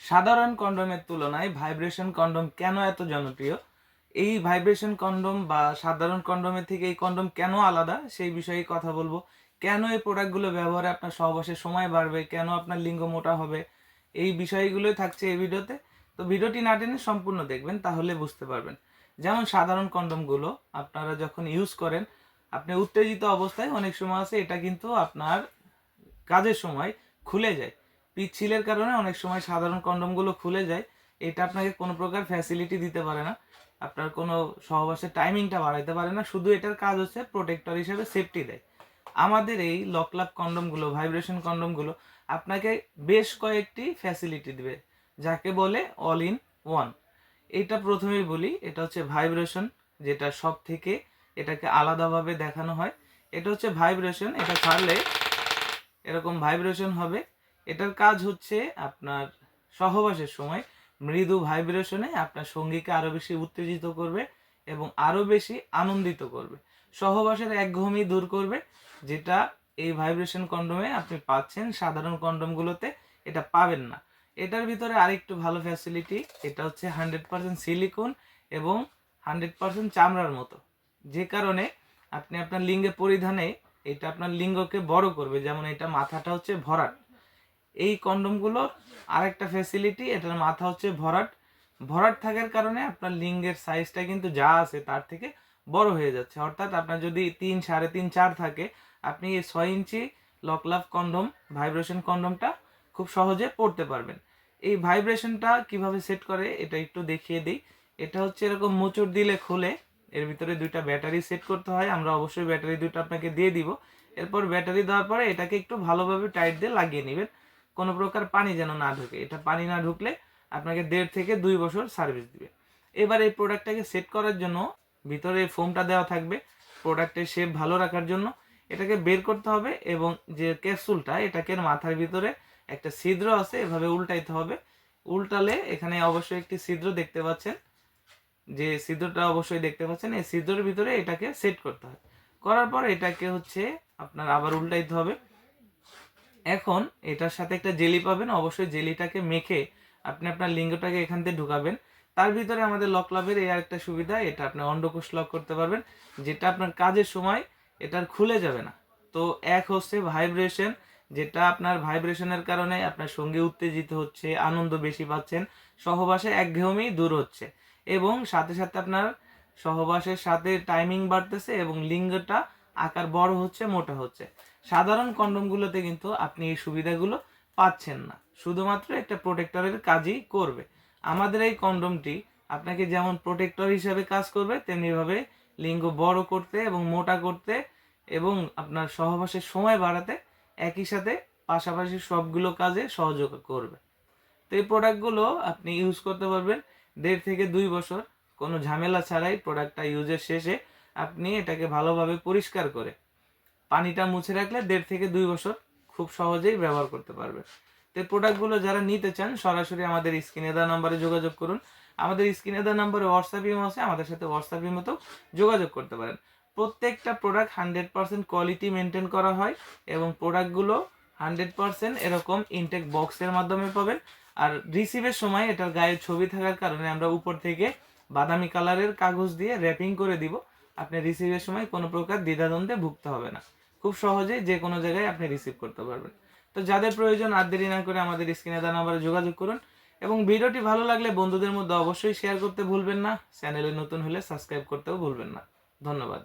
সাধারণ কন্ডোমের তুলনায় vibration condom কেন এত জনপ্রিয়, এই ভাইব্রেশন কন্ডোম বা সাধারণ কন্ডোমের থেকে এই কন্ডোম কেন আলাদা সেই বিষয়ে কথা বলবো। কেন এই প্রোডাক্টগুলো ব্যবহারে আপনার সহবাসের সময় বাড়বে, কেন আপনার লিঙ্গ মোটা হবে, এই বিষয়গুলোই থাকছে এই ভিডিওতে। তো ভিডিওটি না টেনে সম্পূর্ণ দেখবেন, তাহলে বুঝতে পারবেন। যেমন সাধারণ কন্ডোমগুলো আপনারা যখন ইউজ করেন, আপনি উত্তেজিত অবস্থায় অনেক সময় আছে এটা কিন্তু আপনার কাজের সময় খুলে যায়। পিচ্ছিলের কারণে অনেক সময় সাধারণ কন্ডোমগুলো খুলে যায়। এটা আপনাকে কোনো প্রকার ফ্যাসিলিটি দিতে পারে না, আপনার কোনো সহবাসের টাইমিংটা বাড়াইতে পারে না। শুধু এটার কাজ হচ্ছে প্রোটেক্টর হিসেবে সেফটি দেয়। আমাদের এই লকলাভ কন্ডোমগুলো, ভাইব্রেশন কন্ডোমগুলো আপনাকে বেশ কয়েকটি ফ্যাসিলিটি দিবে, যাকে বলে অল ইন ওয়ান। এটা প্রথমেই বলি, এটা হচ্ছে ভাইব্রেশন, যেটা সব থেকে এটাকে আলাদাভাবে দেখানো হয়। এটা হচ্ছে ভাইব্রেশন, এটা ছাড়লে এরকম ভাইব্রেশন হবে। এটার কাজ হচ্ছে আপনার সহবাসের সময় মৃদু ভাইব্রেশনে আপনার সঙ্গীকে আরো বেশি উত্তেজিত করবে এবং আরো বেশি আনন্দিত করবে, সহবাসের একঘেয়েমি দূর করবে, যেটা এই ভাইব্রেশন কন্ডোমে আপনি পাচ্ছেন, সাধারণ কন্ডোমগুলোতে এটা পাবেন না। এটার ভিতরে আরেকটু ভালো ফ্যাসিলিটি, এটা হচ্ছে 100% সিলিকন এবং 100% চামড়ার মতো, যে কারণে আপনি আপনার লিঙ্গে পরিধানে এটা আপনার লিঙ্গকে বড় করবে। যেমন এটা মাথাটা হচ্ছে ভরাট, এই কন্ডোমগুলো আরেকটা ফ্যাসিলিটি, এটার মাথা হচ্ছে ভরাট। ভরাট থাকার কারণে আপনার লিঙ্গের সাইজটা কিন্তু যা আছে তার থেকে বড় হয়ে যাচ্ছে। অর্থাৎ আপনার যদি 3, 3.5, 4 থাকে, আপনি এই 6 ইঞ্চি লকলাভ কন্ডোম, ভাইব্রেশন কন্ডোমটা খুব সহজে পড়তে পারবেন। এই ভাইব্রেশনটা কিভাবে সেট করে এটা একটু দেখিয়ে দিই। এটা হচ্ছে এরকম মোচড় দিলে খুলে, এর ভিতরে দুইটা ব্যাটারি সেট করতে হয়। আমরা অবশ্যই ব্যাটারি দুটো আপনাকে দিয়ে দিব। এরপর ব্যাটারি দেওয়ার পরে এটাকে একটু ভালোভাবে টাইট দিয়ে লাগিয়ে নেবেন, কোনো প্রকার পানি যেন না ঢুকে। এটা পানি না ঢুকলে আপনাকে 1.5 থেকে 2 বছর সার্ভিস দিবে। এবার এই প্রোডাক্টটাকে সেট করার জন্য ভিতরে ফোমটা দেওয়া থাকবে প্রোডাক্টের শেপ ভালো রাখার জন্য। এটাকে বের করতে হবে এবং যে ক্যাপসুলটা, এটাকে মাথার ভিতরে একটা ছিদ্র আছে, এভাবে উল্টাইতে হবে। উল্টালে এখানে অবশ্যই একটি ছিদ্র দেখতে পাচ্ছেন, যে ছিদ্রটা অবশ্যই দেখতে পাচ্ছেন, এই ছিদ্রের ভিতরে এটাকে সেট করতে হয়। করার পর এটাকে হচ্ছে আপনার আবার উল্টাইতে হবে। এখন এটার সাথে একটা জেলি পাবেন, অবশ্যই জেলিটাকে মেখে আপনি আপনার লিঙ্গটাকে এখান থেকে ঢুকাবেন। তার ভিতরে আমাদের লক লাভের এই আরেকটা সুবিধা, এটা আপনি অন্ডকোষ লক করতে পারবেন, যেটা আপনার কাজের সময় এটার খুলে যাবে না। তো এক হচ্ছে ভাইব্রেশন, যেটা আপনার ভাইব্রেশনের কারণে আপনার সঙ্গী উত্তেজিত হচ্ছে, আনন্দ বেশি পাচ্ছেন, সহবাসে একঘেয়েমি দূর হচ্ছে এবং সাথে সাথে আপনার সহবাসের সাথে টাইমিং বাড়তেছে এবং লিঙ্গটা আকার বড় হচ্ছে, মোটা হচ্ছে। সাধারণ কন্ডোমগুলোতে কিন্তু আপনি এই সুবিধাগুলো পাচ্ছেন না, শুধুমাত্র একটা প্রোটেক্টরের কাজই করবে। আমাদের এই কন্ডোমটি আপনাকে যেমন প্রোটেক্টর হিসেবে কাজ করবে, তেমনিভাবে লিঙ্গ বড় করতে এবং মোটা করতে এবং আপনার সহবাসের সময় বাড়াতে একই সাথে পাশাপাশি সবগুলো কাজে সহযোগ করবে। তো এই প্রোডাক্টগুলো আপনি ইউজ করতে পারবেন 1.5 থেকে 2 বছর, কোনো ঝামেলা ছাড়াই। প্রোডাক্টটা ইউজের শেষে আপনি এটাকে ভালোভাবে পরিষ্কার করে পানিটা মুছে রাখলে 1.5 থেকে 2 বছর খুব সহজেই ব্যবহার করতে পারবে। তো এই প্রোডাক্টগুলো যারা নিতে চান, সরাসরি আমাদের স্ক্রিনে দেওয়া নাম্বারে যোগাযোগ করুন। আমাদের স্ক্রিনে দেওয়া নাম্বারে হোয়াটসঅ্যাপ ইমো আছে, আমাদের সাথে হোয়াটসঅ্যাপ ইমোতেও যোগাযোগ করতে পারেন। প্রত্যেকটা প্রোডাক্ট 100% কোয়ালিটি মেনটেন করা হয় এবং প্রোডাক্টগুলো 100% এরকম ইনটেক বক্সের মাধ্যমে পাবেন। আর রিসিভের সময় এটার গায়ে ছবি থাকার কারণে আমরা উপর থেকে বাদামি কালারের কাগজ দিয়ে র্যাপিং করে দিব। আপনি রিসিভের সময় কোনো প্রকার দ্বিধাদ্বন্দ্বে ভুগতে হবে না, খুব সহজেই যে কোনো জায়গায় আপনি রিসিভ করতে পারবেন। তো যাদের প্রয়োজন আর দেরি না করে আমাদের স্ক্রিনে দেওয়া নাম্বারে যোগাযোগ করুন এবং ভিডিওটি ভালো লাগলে বন্ধুদের মধ্যে অবশ্যই শেয়ার করতে ভুলবেন না। চ্যানেলে নতুন হলে সাবস্ক্রাইব করতেও ভুলবেন না। ধন্যবাদ।